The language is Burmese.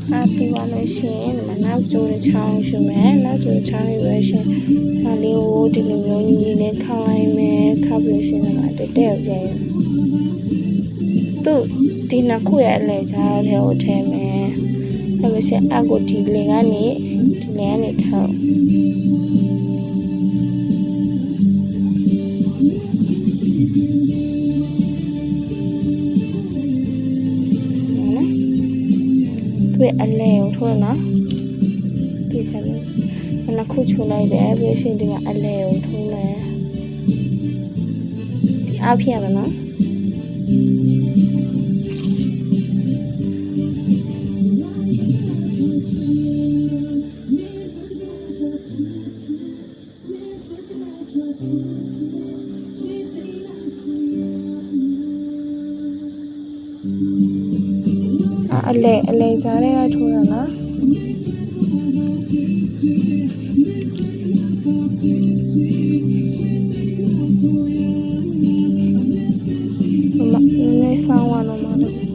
ပြီးပါလို့ရှိရင်ဒီမှာနောက်ကျိုးတစ်ချောင်းယူမယ်နောက်ကျိုးချောင်းယူရရှင်ဒါလေးကိုဒီလိုမျိုးညီလေးခောက်လိုက်မယ်ခောက်ပြီးရှင်ဒီမှာတက်တက်ပြန်သူဒီနှစ်ခုရဲ့အလဲကြားထဲကိုထည့်မယ်ထည့်လို့ရှင်အကိုဒီလေကနေထောက်တွေ့အလဲကိုထိုးနော်ဒီဆက်လို့နှစ်ခုချိုးလိုက်တယ်ပြီးရှင်ဒီမှာအလဲကိုထိုးမယ်ဒီအောက်ဖြစ်ရမယ်နော်အလဲစားတဲ့ကထိုးရနော်နေဆောင်ဝါနော်မလို့